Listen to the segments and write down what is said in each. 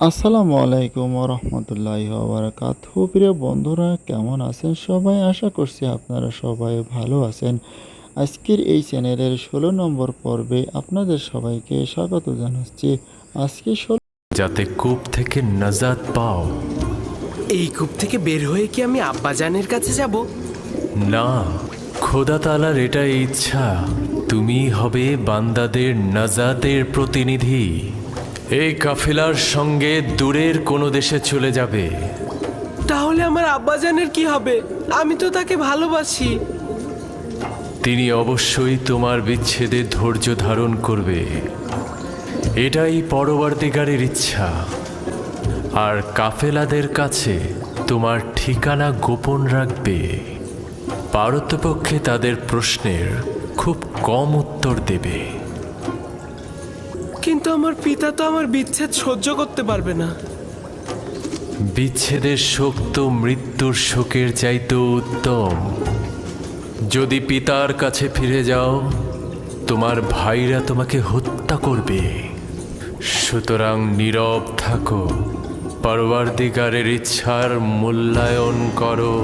আসসালামু আলাইকুম রহমতুল্লাহি ওবরাকাতুহু। প্রিয় বন্ধুরা, কেমন আছেন সবাই? আশা করছি আপনারা সবাই ভালো আছেন। আজকের এই চ্যানেলের ১৬ নম্বর পর্বে আপনাদের সবাইকে স্বাগত জানাচ্ছি। আজকে যাতে কূপ থেকে নাজাত পাও। এই কূপ থেকে বের হয়ে কি আমি আব্বাজানের কাছে যাব? না, খোদা তাআলার এটাই ইচ্ছা, তুমি হবে বান্দাদের নাজাতের প্রতিনিধি। এই কাফেলার সঙ্গে দূরের কোনো দেশে চলে যাবে। তাহলে আমার আব্বাজানের কি হবে? আমি তো তাকে ভালোবাসি। তিনি অবশ্যই তোমার বিচ্ছেদে ধৈর্য ধারণ করবে, এটাই পরবর্তীকারের ইচ্ছা। আর কাফেলাদের কাছে তোমার ঠিকানা গোপন রাখবে। পারতপক্ষে তাদের প্রশ্নের খুব কম উত্তর দেবে। কিন্তু আমার পিতা তো আমার বিচ্ছেদ সহ্য করতে পারবে না। বিচ্ছেদের শোক তো মৃত্যুর শোকের চাইতেও উত্তম। যদি পিতার কাছে ফিরে যাও, তোমার ভাইরা তোমাকে হত্যা করবে। সুতরাং নীরব থাকো, পরবর্তীকারের ইচ্ছার মূল্যায়ন করো।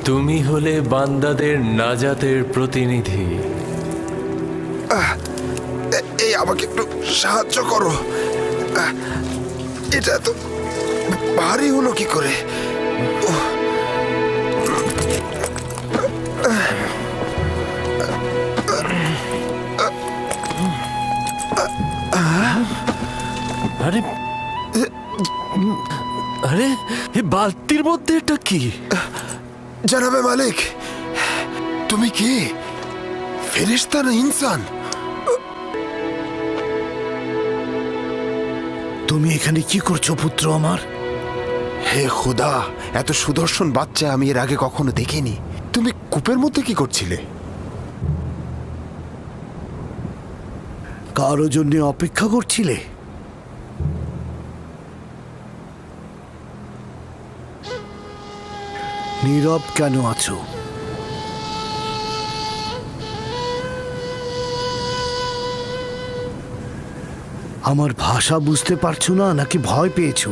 তুমি হলে বান্দাদের নাজাতের প্রতিনিধি। এই আমাকে একটু সাহায্য করো। এটা তো ভারী হলো কি করে? আরে আরে, এই বালতির মধ্যে এটা কি? জানাবে মালিক, তুমি কি ফেরেশতা না ইনসান? তুমি এখানে কি করছো পুত্র আমার? হে খুদা, এত সুদর্শন বাচ্চা আমি এর আগে কখনো দেখিনি। তুমি কূপের মধ্যে কি করছিলে? কারো জন্য অপেক্ষা করছিলে? নীরব কেন আছো? আমার ভাষা বুঝতে পারছো না নাকি ভয় পেয়েছো?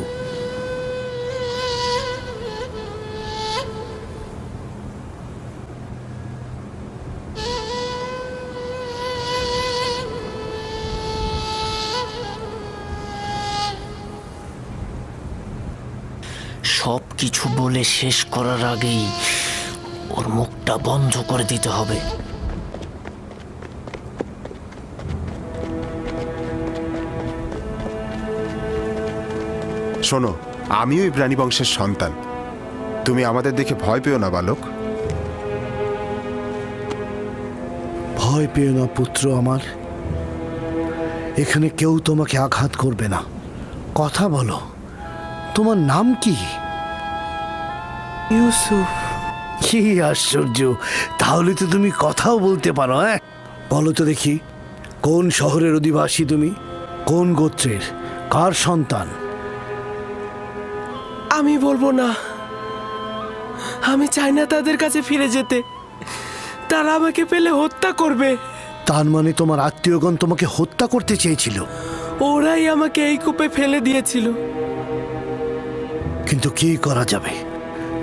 সব কিছু বলে শেষ করার আগেই ওর মুখটা বন্ধ করে দিতে হবে। শোনো, আমিও এই প্রাণী বংশের সন্তান। তুমি আমাদের দেখে ভয় পেও না বালক। ভয় পেও না পুত্র আমার। এখানে কেউ তোমাকে আঘাত করবে না। কথা বলো, তোমার নাম কি? ইউসুফ। কি আশ্চর্য! তাহলে তো তুমি কথাও বলতে পারো। হ্যাঁ, বলো তো দেখি, কোন শহরের অধিবাসী তুমি? কোন গোত্রের? কার সন্তান? আমি বলবো না। আমি চাই না তাদের কাছে ফিরে যেতে। তারা আমাকে পেলে হত্যা করবে। তার মানে তোমার আত্মীয়গণ তোমাকে হত্যা করতে চেয়েছিল? ওরাই আমাকে এই কূপে ফেলে দিয়েছিল। কিন্তু কি করা যাবে,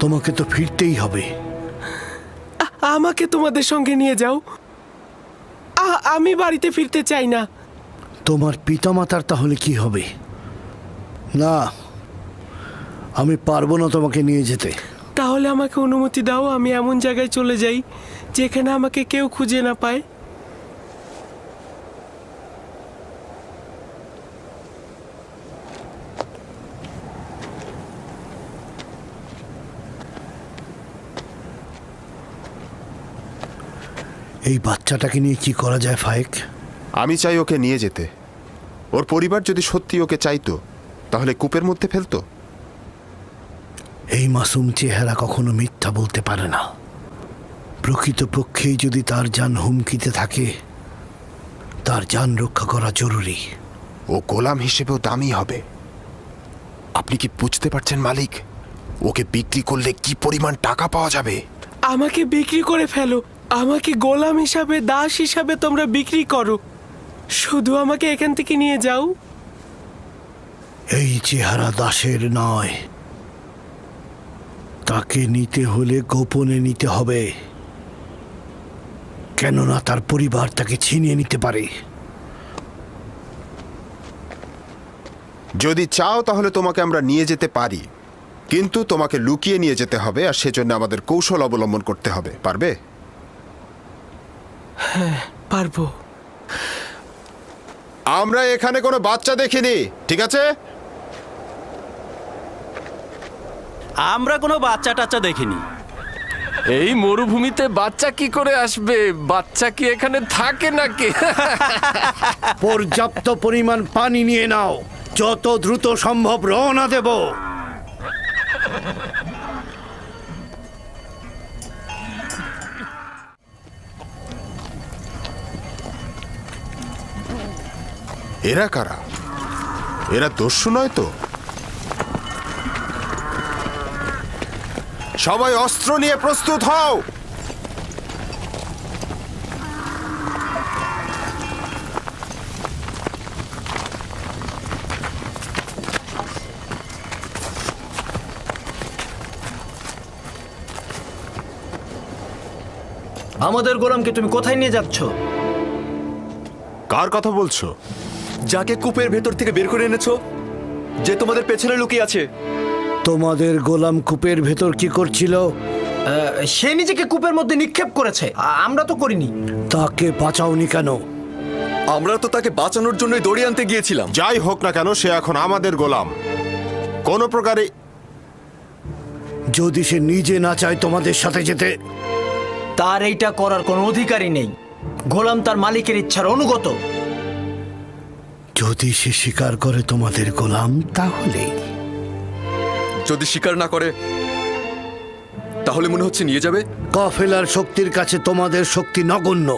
তোমাকে তো ফিরতেই হবে। আমাকে তোমাদের সঙ্গে নিয়ে যাও। আমি বাড়িতে ফিরতে চাই না। তোমার পিতামাতার তাহলে কি হবে? না, আমি পারবো না তোমাকে নিয়ে যেতে। তাহলে আমাকে অনুমতি দাও, আমি এমন জায়গায় চলে যাই যেখানে আমাকে কেউ খুঁজে না পায়। এই বাচ্চাটাকে নিয়ে কি করা যায় ফায়েক? আমি চাই ওকে নিয়ে যেতে। ওর পরিবার যদি সত্যি ওকে চাইতো তাহলে কূপের মধ্যে ফেলতো। এই মাসুম চেহারা কখনো মিথ্যা বলতে পারে না। প্রকৃতপক্ষেই যদি তার জান হুমকিতে থাকে, তার জান রক্ষা করা জরুরি। ও গোলাম হিসেবেও দামি হবে। আপনি কি বুঝতে পারছেন মালিক? ওকে বিক্রি করলে কি পরিমাণ টাকা পাওয়া যাবে। আমাকে বিক্রি করে ফেলো, আমাকে গোলাম হিসাবে, দাস হিসাবে তোমরা বিক্রি করো, শুধু আমাকে এখান থেকে নিয়ে যাও। এই চেহারা দাসের নয়, তাকে নিতে হলে গোপনে নিতে হবে, কেননা তার পরিবার তাকে ছিনিয়ে নিতে পারে। যদি চাও তাহলে তোমাকে আমরা নিয়ে যেতে পারি, কিন্তু তোমাকে লুকিয়ে নিয়ে যেতে হবে, আর সেজন্য আমাদের কৌশল অবলম্বন করতে হবে। পারবে? পারবো। আমরা এখানে কোনো বাচ্চা দেখিনি, ঠিক আছে? আমরা কোনো বাচ্চা টাচ্চা দেখিনি। এই মরুভূমিতে বাচ্চা কি করে আসবে? বাচ্চা কি এখানে থাকে নাকি? পর্যাপ্ত পরিমাণ পানি নিয়ে নাও, যত দ্রুত সম্ভব রওনা দেব। এরা কারা? এরা দস্যু নয় তো? সবাই অস্ত্র নিয়ে প্রস্তুত হও। আমাদের গোলামকে তুমি কোথায় নিয়ে যাচ্ছ? কার কথা বলছো? যাকে কূপের ভেতর থেকে বের করে এনেছো, যে তোমাদের পেছনে লুকিয়ে আছে। তোমাদের গোলাম কূপের ভেতর কি করছিল? সে নিজেকে কূপের মধ্যে নিক্ষেপ করেছে, আমরা তো করিনি। তাকে বাঁচাওনি কেন? আমরা তো তাকে বাঁচানোর জন্যই দড়িয়ে আনতে গিয়েছিলাম। যাই হোক না কেন, সে এখন আমাদের গোলাম। কোনো প্রকারে যদি সে নিজে না চায় তোমাদের সাথে যেতে? তার এইটা করার কোনো অধিকারই নেই। গোলাম তার মালিকের ইচ্ছার অনুগত। যদি সে স্বীকার করে তোমাদের গোলাম, তাহলে যদি স্বীকার না করে তাহলে মনে হচ্ছে নিয়ে যাবে। কাফেলার শক্তির কাছে তোমাদের শক্তি নগণ্য।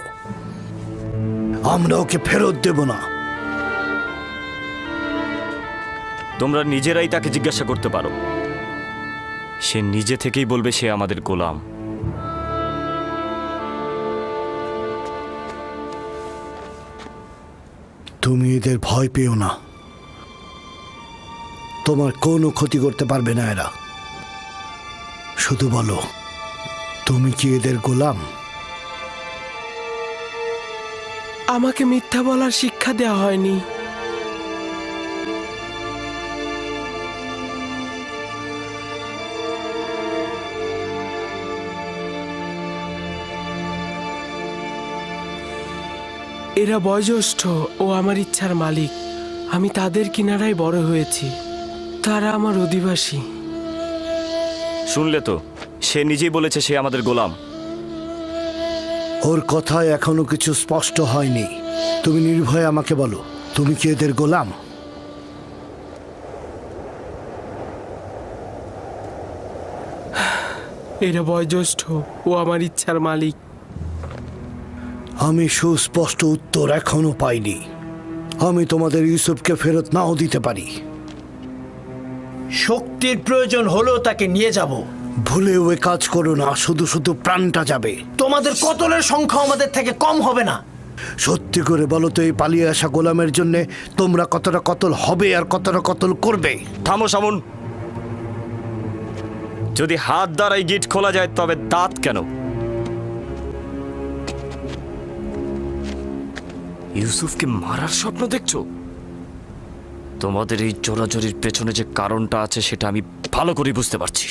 আমরা ওকে ফেরত দেব না। তোমরা নিজেরাই তাকে জিজ্ঞাসা করতে পারো, সে নিজে থেকেই বলবে সে আমাদের গোলাম। তুমি এদের ভয় পেও না, তোমার কোনো ক্ষতি করতে পারবে না এরা। শুধু বলো, তুমি কি এদের গোলাম? আমাকে মিথ্যা বলার শিক্ষা দেওয়া হয়নি। এরা বয়োজ্যেষ্ঠ ও আমার ইচ্ছার মালিক। আমি তাদের কিনারায় বড় হয়েছি, তারা আমার অধিবাসী। শুনলে তো, সে নিজেই বলেছে সে আমাদের গোলাম। ওর কথায় এখনো কিছু স্পষ্ট হয়নি। তুমি নির্ভয়ে আমাকে বলো, তুমি কি এদের গোলাম? এরা বয়োজ্যেষ্ঠ ও আমার ইচ্ছার মালিক। আমি সুস্পষ্ট উত্তর এখনো পাইনি। আমি তোমাদের ইউসুফকে ফেরত নাও দিতে পারি। শক্তির প্রয়োজন হলেও তাকে নিয়ে যাব। ভুলেও এ কাজ করো না, শুধু শুধু প্রাণটা যাবে। তোমাদের কতলের সংখ্যা আমাদের থেকে কম হবে না। সত্যি করে বলো তো, এই পালিয়ে আসা গোলামের জন্য তোমরা কতটা কতল হবে আর কতটা কতল করবে? থামো সামুন। যদি হাত দ্বারাই গিট খোলা যায় তবে দাঁত কেন? ইউসুফকে মারার স্বপ্ন দেখছো? তোমাদের এই জোরাজোরির পেছনে যে কারণটা আছে সেটা আমি ভালো করে বুঝতে পারছি।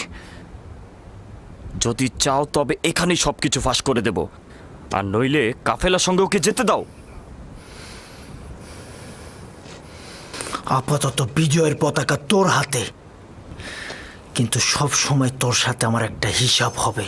যদি চাও তবে এখানেই সবকিছু ফাঁস করে দেব, আর নইলে কাফেলার সঙ্গে ওকে যেতে দাও। আপাতত বিজয়ের পতাকা তোর হাতে, কিন্তু সব সময় তোর সাথে আমার একটা হিসাব হবে।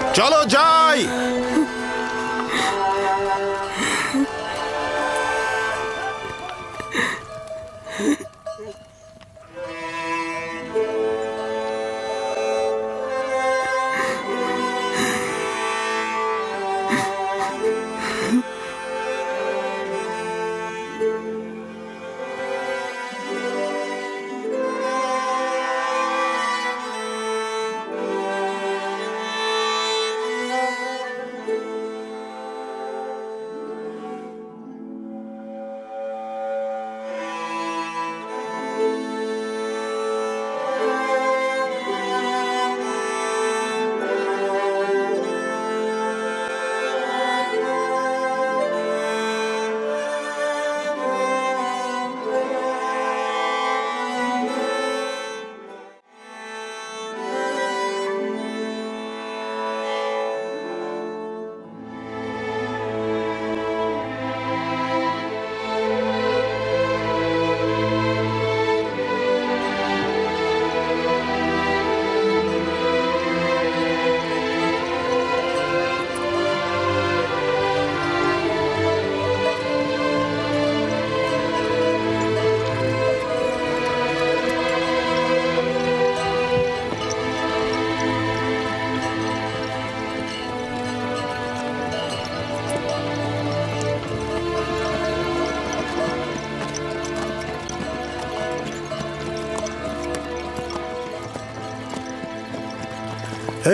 চলো যাই।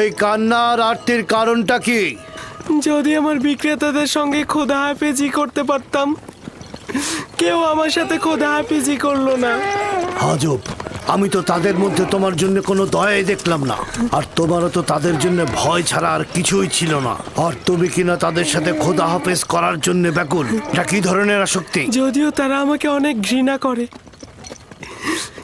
এই কান্নার আরতির কারণটা কি? যদি আমার বিক্রেতাদের সঙ্গে খোদা হাফেজি করতে পারতাম, কেউ আমার সাথে খোদা হাফেজি করলো না। আজব, আমি তো তাদের মধ্যে তোমার জন্য কোনো দয়াই দেখলাম না, আর তোমারও তো তাদের জন্য ভয় ছাড়া আর কিছুই ছিল না। আর তুমি কিনা তাদের সাথে খোদা হাফেজ করার জন্য ব্যাকুল। এটা কি ধরনের আসক্তি? যদিও তারা আমাকে অনেক ঘৃণা করে,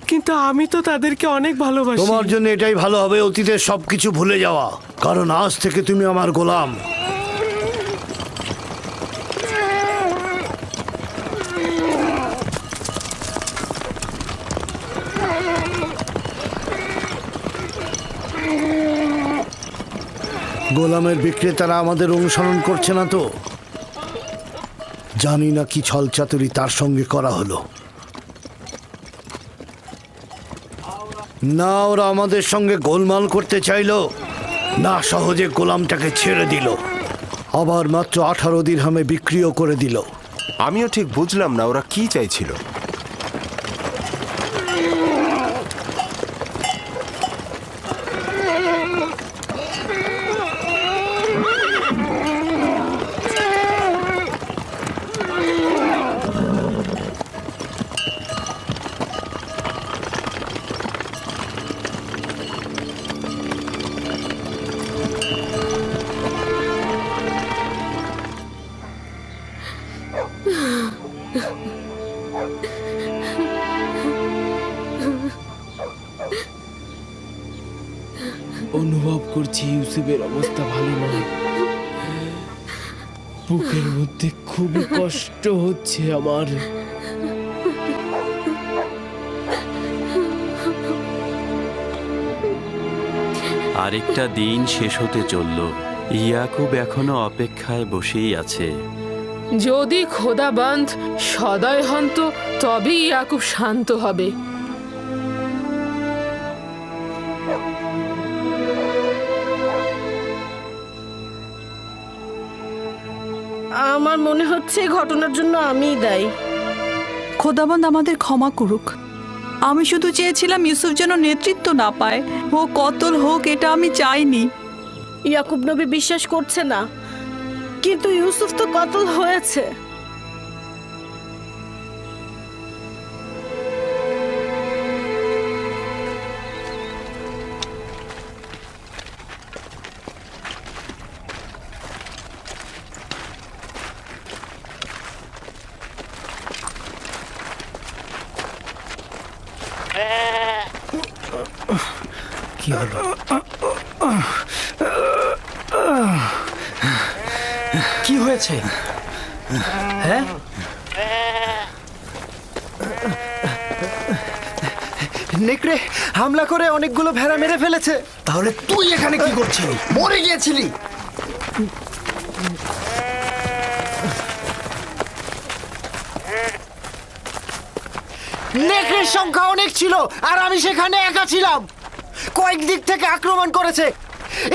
কিন্তু আমি তো তাদেরকে অনেক ভালোবাসি। তোমার জন্য এটাই ভালো হবে অতীতের সবকিছু ভুলে যাওয়া, কারণ আজ থেকে তুমি আমার গোলাম। গোলামের বিক্রেতারা আমাদের অনুসরণ করছে না তো? জানি না কি ছলচাতুরি তার সঙ্গে করা হলো। না ওরা আমাদের সঙ্গে গোলমাল করতে চাইলো, না সহজে গোলামটাকে ছেড়ে দিল, আবার মাত্র 18 দিরহামে বিক্রিও করে দিল। আমিও ঠিক বুঝলাম না ওরা কি চাইছিল। অনুভব করছি ইউসুফের অবস্থা ভালো নয়। বুকের মধ্যে খুবই কষ্ট হচ্ছে আমার। আরেকটা দিন শেষ হতে চলল। ইয়াকুব এখনো অপেক্ষায় বসেই আছে। যদি খোদাবন্ধ সদয় হন তো তবেই ইয়াকুব শান্ত হবে। আমার মনে হচ্ছে ঘটনার জন্য আমিই দায়ী। খোদাবন্ধ আমাদের ক্ষমা করুক। আমি শুধু চেয়েছিলাম ইউসুফ যেন নেতৃত্ব না পায়, ও কতল হোক এটা আমি চাইনি। ইয়াকুব নবী বিশ্বাস করছে না, কিন্তু ইউসুফ তো কতল হয়েছে। কি হলো? কি হয়েছে? হ্যাঁ, নেকড়ে হামলা করে অনেকগুলো ভেড়া মেরে ফেলেছে। তাহলে তুই এখানে কি করছিলি? মরে গিয়েছিলি? নেকড়ের সংখ্যা অনেক ছিল আর আমি সেখানে একা ছিলাম। কয়েক দিক থেকে আক্রমণ করেছে।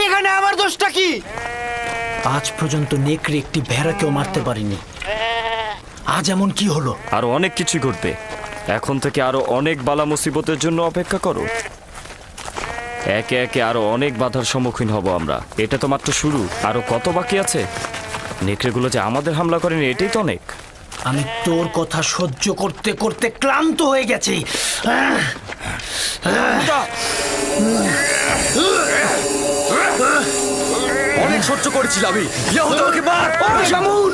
এখানে আমার দোষটা কি? আজ পর্যন্ত নেকড়ে একটি ভেড়াকেও মারতে পারিনি। আজ এমন কি হলো? আরো অনেক কিছু ঘটবে। এখন থেকে আরো অনেক বালা মুসিবতের জন্য অপেক্ষা করো। একে একে আরো অনেক বাধার সম্মুখীন হব আমরা। এটা তো মাত্র শুরু, আরো কত বাকি আছে। নেকড়েগুলো যে আমাদের হামলা করেনি এটাই তো অনেক। আমি তোর কথা সহ্য করতে করতে ক্লান্ত হয়ে গেছি। অনেক সহ্য করেছি আমি। ইয়াহুদা ওকে মার। শামুন!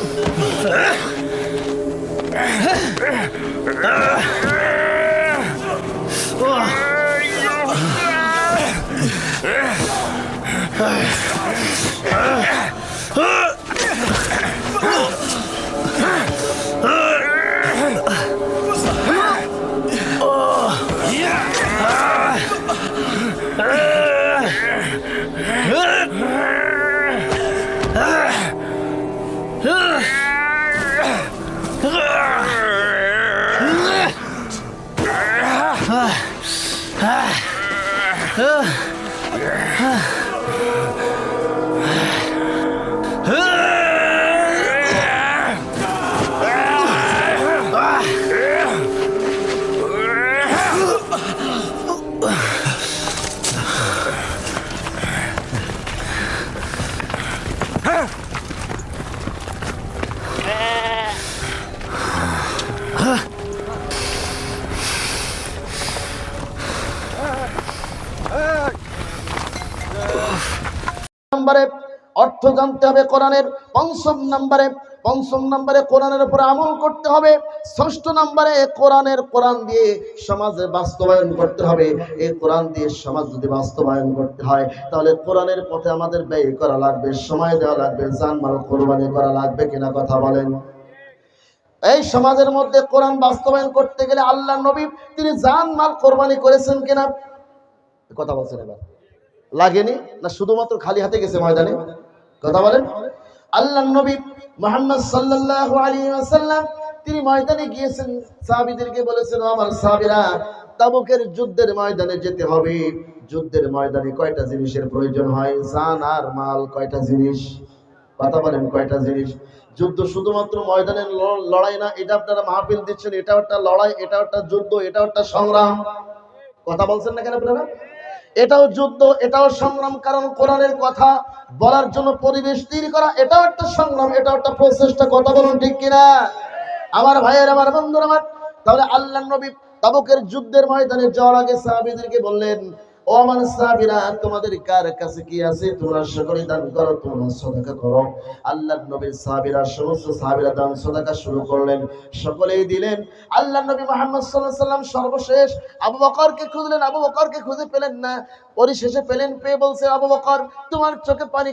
নম্বরে অর্থ জানতে হবে কোরআনের। পঞ্চম নম্বরে কোরআনের উপর আমল করতে হবে। ষষ্ঠ নম্বরে কোরআন দিয়ে সমাজে বাস্তবায়ন করতে হবে। এই কোরআন দিয়ে সমাজ যদি বাস্তবায়ন করতে হয় তাহলে কোরআনের পথে আমাদের ব্যয় করা লাগবে, সময় দেওয়া লাগবে, জানমাল কোরবানি করা লাগবে কিনা কথা বলেন। এই সমাজের মধ্যে কোরআন বাস্তবায়ন করতে গেলে আল্লাহ নবী তিনি জানমাল কোরবানি করেছেন কিনা কথা বলছেন? এবার লাগেনি না শুধুমাত্র খালি হাতে গেছে ময়দানে? কথা বলেন। আল্লাহ নবী মুহাম্মদ সাল্লাল্লাহু আলাইহি ওয়াসাল্লাম তিনি ময়দানে গিয়েছেন, সাহাবীদেরকে বলেছেন, ও আমার সাহাবীরা, তাবুকের যুদ্ধের ময়দানে যেতে হবে। যুদ্ধের ময়দানে কয়টা জিনিসের প্রয়োজন হয়? জান আর মাল। কয়টা জিনিস? কথা বলেন, কয়টা জিনিস? যুদ্ধ শুধুমাত্র ময়দানের লড়াই না। এটা আপনারা মাহফিল দিচ্ছেন, এটাও একটা লড়াই, এটাও একটা যুদ্ধ, এটাও একটা সংগ্রাম। কথা বলছেন না কেন আপনারা? এটাও যুদ্ধ, এটাও সংগ্রাম। কারণ কোরআনের কথা বলার জন্য পরিবেশ তৈরি করা এটাও একটা সংগ্রাম, এটাও একটা প্রচেষ্টা। কথা বলুন ঠিক কিনা আমার ভাইয়ের, আমার বন্ধুরা আমার? তাহলে আল্লাহ নবী তাবুকের যুদ্ধের ময়দানে যাওয়ার আগে সাহাবীদেরকে বললেন, ও আমার সাহাবীরা, তোমাদের কার কাছে কি আছে তোমরা সকলে দান করো, তোমরা সাদাকা করো। আল্লাহর নবীর সাহাবীরা, সমস্ত সাহাবীরা দান সাদাকা শুরু করলেন, সকলেই দিলেন। আল্লাহর নবী মুহাম্মদ সাল্লাল্লাহু আলাইহি ওয়াসাল্লাম সর্বশেষ আবু বকরকে খুঁজলেন, আবু বকরকে খুঁজে পেলেন না। পরিশেষে পেলেন, পেয়ে বলছে, আবু বকর তোমার চোখে পানি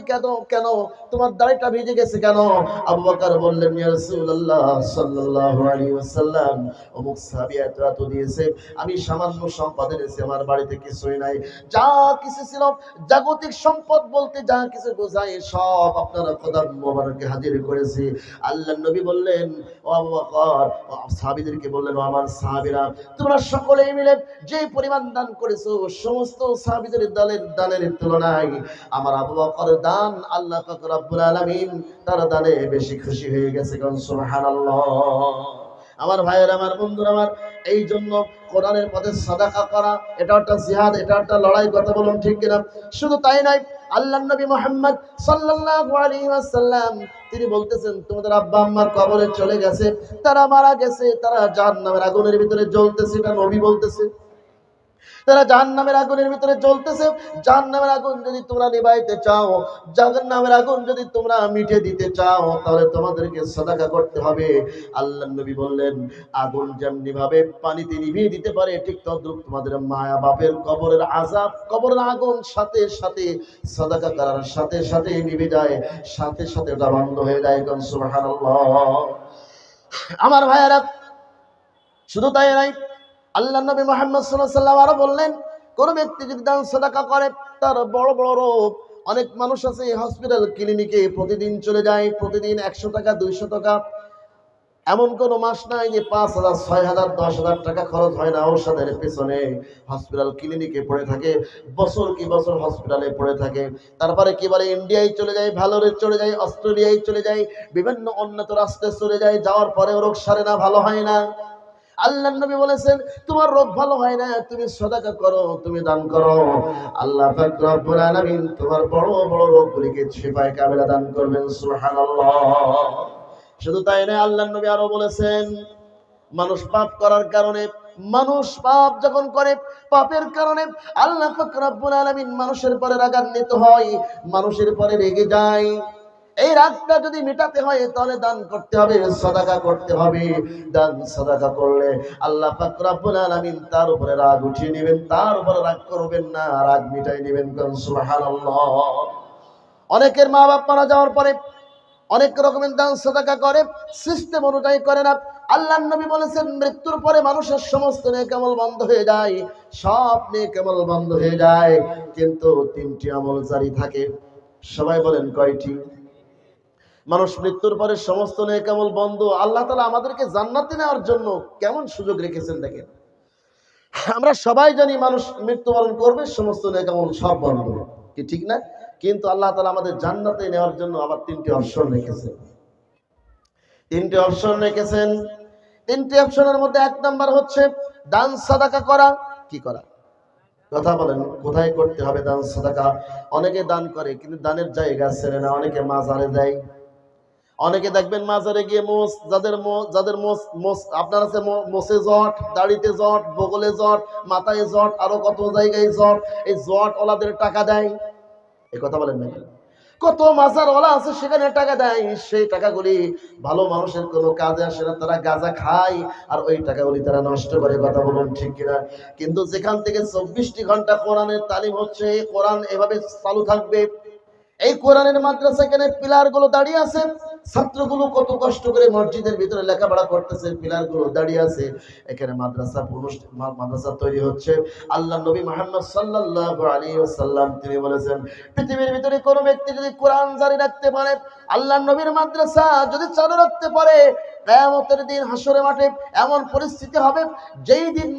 কেন? তোমার দাড়িটা ভিজে গেছে কেন? আবু বকর বললেন, ইয়া রাসূলুল্লাহ সাল্লাল্লাহু আলাইহি ওয়াসাল্লাম, অমুক সাহাবী এত দিয়েছে, আমি সামান্য সম্পদ এনেছি, আমার বাড়িতে কিছুই নাই। যা কিছু ছিল জাগতিক সম্পদ বলতে যা কিছু বোঝায় সব আপনারা কদম মোবারকে হাজির করেছি। আল্লাহর নবী বললেন, ও আবু বকর, সাহাবীদেরকে বললেন, ও আমার সাহাবীরা, তোমরা সকলেই মিলে যে পরিমাণ দান করেছো সমস্ত সাহাবীদের দানের তুলনায় আমার আবু বকরের দান আল্লাহ পাক রব্বুল আলামিন তার দানে বেশি খুশি হয়ে গেছে। কারণ সুবহানাল্লাহ। আমার ভাইয়ের, আমার বন্ধুরা আমার, এই জন্য কোরআনের পথে সাদাকা করা এটা একটা জিহাদ, এটা একটা লড়াই। কথা বলুন ঠিক কিনা? শুধু তাই নয়, আল্লাহর নবী মুহাম্মদ সাল্লাল্লাহু আলাইহি ওয়াসাল্লাম তিনি বলতেছেন, তোমাদের আব্বা আম্মার কবরে চলে গেছে, তারা মারা গেছে, তারা জাহান্নামের আগুনের ভিতরে জ্বলতেছে। এটা নবী বলতেছে। তারা জাহান্নামের আগুনের ভিতরে জ্বলতেছে। জাহান্নামের আগুন যদি তোমরা নিভাইতে চাও, জাহান্নামের আগুন যদি তোমরা মিটে দিতে চাও, তাহলে তোমাদেরকে সাদাকা করতে হবে। আল্লাহর নবী বললেন, আগুন যেমনি ভাবে পানিতে নিভিয়ে দিতে পারে, ঠিক তদ্রূপ তোমাদের মায়া বাপের কবরের আযাব, কবরের আগুন সাথে সাথে সাদাকা করার সাথে সাথে নিভে যায়, সাথে সাথে ওটা বন্ধ হয়ে যায়। সুবহানাল্লাহ। আমার ভাইয়েরা, শুধু তাই নয়, আল্লাহ নবী মুহাম্মদ সাল্লাল্লাহু আলাইহি ওয়াসাল্লাম আরো বললেন, কোন ব্যক্তি যদি দান সাদাকা করে তার বড় বড় রোগ অনেক মানুষ আছে হসপিটাল ক্লিনিকে প্রতিদিন চলে যায়, প্রতিদিন 100 টাকা 200 টাকা, এমন কোনো মাস নাই যে 5,000 6,000 10,000 টাকা খরচ হয় না ঔষধের পেছনে। হসপিটাল ক্লিনিকে পড়ে থাকে, বছর কি বছর হসপিটালে পড়ে থাকে। তারপরে কি বলে, ইন্ডিয়ায় চলে যায়, ভ্যালোরে চলে যায়, অস্ট্রেলিয়ায় চলে যায়, বিভিন্ন উন্নত রাষ্ট্রে চলে যায়, যাওয়ার পরে রোগ সারে না, ভালো হয় না। আল্লাহর নবী বলেছেন, তোমার রোগ ভালো হয় না, তুমি সাদাকা করো, তুমি দান করো, আল্লাহ পাক রব্বুল আলামিন তোমার বড় বড় রোগগুলিকে শিফায়ে কামিলা দান করবেন। সুবহানাল্লাহ। শুধু তাই নয়, আল্লাহর নবী আরো বলেছেন, মানুষ পাপ করার কারণে, মানুষ পাপ যখন করে, পাপের কারণে আল্লাহ পাক রব্বুল আলামিন মানুষের পরে রাগান্বিত হয়, মানুষের পরে রেগে যায়। এই রাগটা যদি মেটাতে হয় তাহলে দান করতে হবে, সাদাকা করতে হবে। দান সাদাকা করলে আল্লাহ পাক রব্বুল আলামিন তার উপরে রাগ উঠিয়ে নেবেন, তার উপরে রাগ করবেন না, রাগ মিটাই নেবেন। সুবহানাল্লাহ। অনেকের মা বাপ মারা যাওয়ার পরে অনেক রকমের দান সাদাকা করে, সিস্টেম অনুযায়ী করে না। আল্লাহর নবী বলেছেন, মৃত্যুর পরে মানুষের সমস্ত নেক আমল বন্ধ হয়ে যায়, সব নেক আমল বন্ধ হয়ে যায়, কিন্তু 3টি আমল জারি থাকে। সবাই বলেন কয়টি? মানুষ মৃত্যুর পরে সমস্ত নেক আমল বন্ধ। আল্লাহ তাআলা আমাদেরকে জান্নাতে নেওয়ার জন্য কেমন সুযোগ রেখেছেন দেখেন। আমরা সবাই জানি মানুষ মৃত্যুবরণ করবে, সমস্ত নেক আমল সব বন্ধ, কি ঠিক না? কিন্তু আল্লাহ তাআলা আমাদের জান্নাতে নেওয়ার জন্য আবার 3টি অপশন রেখেছেন। 3টি অপশন রেখেছেন। 3টি অপশনের মধ্যে 1 নাম্বার হচ্ছে দান সাদাকা করা। কি করা? কথা বলেন, কোথায় করতে হবে দান সাদাকা? অনেকে দান করে কিন্তু দানের জায়গা ছেড়ে না, অনেকে মাজারে দেয়। অনেকে দেখবেন মাজারে গিয়ে যাদের আপনার আছে মোসে জট, দাড়িতে জট, বগলে জট, মাথায় জট, আরো কত জায়গায় জট, এই জট ওলাদের টাকা দেয়। এই কথা বলেন না? কত মাজার ওলা আছে সেখানে টাকা দেয়, সেই টাকাগুলি ভালো মানুষের কোনো কাজে আসে না, তারা গাঁজা খায় আর ওই টাকাগুলি তারা নষ্ট করে। কথা বলুন ঠিক কিনা? কিন্তু যেখান থেকে 24টি ঘন্টা কোরআনের তালিম হচ্ছে, কোরআন এভাবে চালু থাকবে, এই কোরআনের মাদ্রাসা, এখানে পিলার গুলো দাঁড়িয়ে আছে, ছাত্রগুলো কত কষ্ট করে মসজিদের ভিতরে লেখাপড়া করতেছে, পিলার গুলো দাঁড়িয়ে আছে, এখানে মাদ্রাসা তৈরি হচ্ছে। আল্লাহ নবী মুহাম্মদ সাল্লাল্লাহু আলাইহি ওয়াসাল্লাম তিনি বলেছেন, পৃথিবীর ভিতরে কোনো ব্যক্তি যদি কোরআন জারি রাখতে পারে, আল্লাহ নবীর মাদ্রাসা যদি চালু রাখতে পারে, কিয়ামতের দিন হাসরে মাঠে এমন পরিস্থিতি হবে, যেই দিন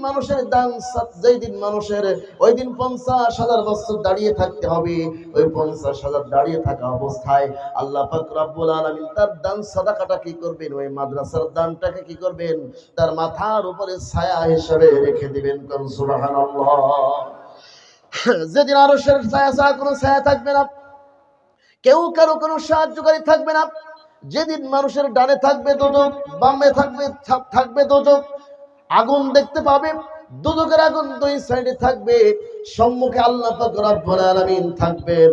মানুষের ওই দিন 50,000 বছর দাঁড়িয়ে থাকতে হবে। ওই 50,000 দাঁড়িয়ে থাকা অবস্থায় আল্লাহ পাক রব্বুল আলামিন তার দান সাদাকাটা কি করবেন? ওই মাদ্রাসার দানটাকে কি করবেন? তার মাথার উপরে ছায়া হিসেবে রেখে দিবেন। সুবহানাল্লাহ। যেদিন আরশের ছায়া ছাড়া কোনো ছায়া থাকবে না, কেউ কারো কোনো সাহায্যকারী থাকবে না, যেদিন মানুষের ডানে থাকবে দোজখ, বামে থাকবে দোজখ, আগুন দেখতে পাবে, দোজখের আগুন 2 সাইডে থাকবে, সম্মুখে আল্লাহ পাক রব্বুল আলামিন থাকবেন।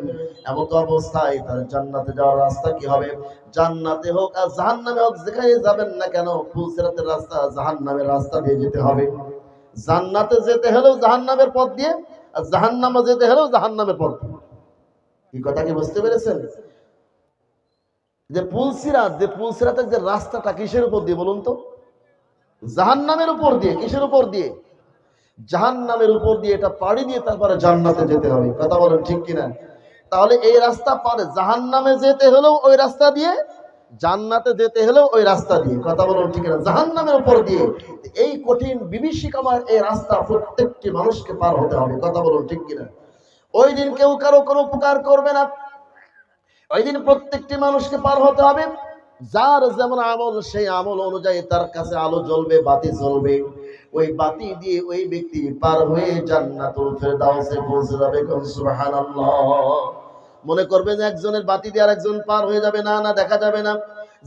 এমত অবস্থায় তার জান্নাতে যাওয়ার রাস্তা কি হবে? জান্নাতে হোক আর জাহান্নামে হোক, যেখানে যাবেন না কেন, ফুলসিরাতের রাস্তা জাহান্নামের রাস্তা দিয়ে যেতে হবে। জান্নাতে যেতে হলেও জাহান্নামের পথ দিয়ে, আর জাহান্নামে যেতে হলেও জাহান্নামের পথ দিয়ে। কি কথা কি বুঝতে পেরেছেন? যে পুলসিরাতের যে রাস্তাটা কিসের উপর দিয়ে বলুন তো? জাহান্নামের উপর দিয়ে। কিসের উপর দিয়ে? জাহান্নামের উপর দিয়ে। এটা পাড়ি দিয়ে তারপরে জান্নাতে যেতে হবে। কথা বলেন ঠিক কিনা? তাহলে এই রাস্তা পারে জাহান্নামে যেতে হলেও ওই রাস্তা দিয়ে, জান্নাতে যেতে হলেও ওই রাস্তা দিয়ে। কথা বলুন ঠিক কিনা? জাহান্নামের উপর দিয়ে। এই কঠিন বিভীষিকাময় এই রাস্তা প্রত্যেকটি মানুষকে পার হতে হবে। কথা বলুন ঠিক কিনা? ওই দিন কেউ কারো কোনো উপকার করবে না, ওই দিন প্রত্যেকটি মানুষকে পার হতে হবে। যার যেমন আমল, সেই আমল অনুযায়ী তার কাছে আলো জ্বলবে, বাতি জ্বলবে। ওই বাতি দিয়ে ওই ব্যক্তি পার হয়ে জান্নাতুল ফেরদাউসে পৌঁছে যাবে। সুবহানাল্লাহ। মনে করবেন একজনের বাতি দিয়ে আর একজন পার হয়ে যাবে, না না, দেখা যাবে না।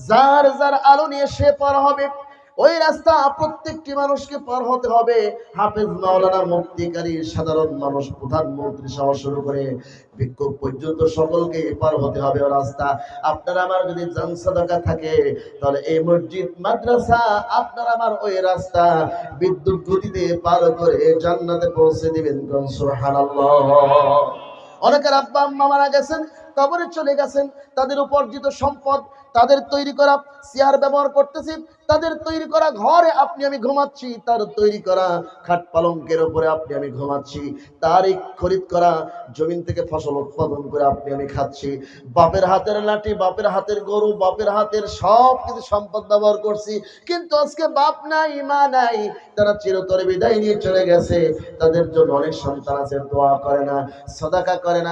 যার যার আলো নিয়ে সে পার হবে। ওই রাস্তা প্রত্যেকটি মানুষকে পার হতে হবে। হাফেজ, মাওলানা, মুফতিকারী, সাধারণ মানুষ, প্রধানমন্ত্রী সহ শুরু করে ভিক্ষুক পর্যন্ত সকলকে পার হতে হবে ওই রাস্তা। আপনার আমার যদি জান সাদাকা থাকে, তাহলে এই মসজিদ, মাদ্রাসা, আপনার আমার ওই রাস্তা বিদ্যুৎ গতিতে পার করে জান্নাতে পৌঁছে দিবেন। সুবহানাল্লাহ। অনেকের আব্বা আম্মা মারা গেছেন, কবরে চলে গেছেন, তাদের উপার্জিত সম্পদ তাদের তৈরি করা চেয়ার ব্যবহার করতেছি, তাদের তৈরি করা ঘরে আপনি আমি ঘুমাচ্ছি, তার তৈরি করা খাট পালঙ্কের উপরে আপনি আমি ঘুমাচ্ছি, তারই খরিদ করা জমিন থেকে ফসল উৎপাদন করে আপনি আমি খাচ্ছি, বাপের হাতের লাঠি, বাপের হাতের গরু, বাপের হাতের সব কিছু সম্পদ ব্যবহার করছি, কিন্তু আজকে বাপ নাই মা নাই, তারা চিরতরে বিদায় নিয়ে চলে গেছে। তাদের জন্য অনেক সন্তান আছে, দোয়া করে না, সাদাকা করে না।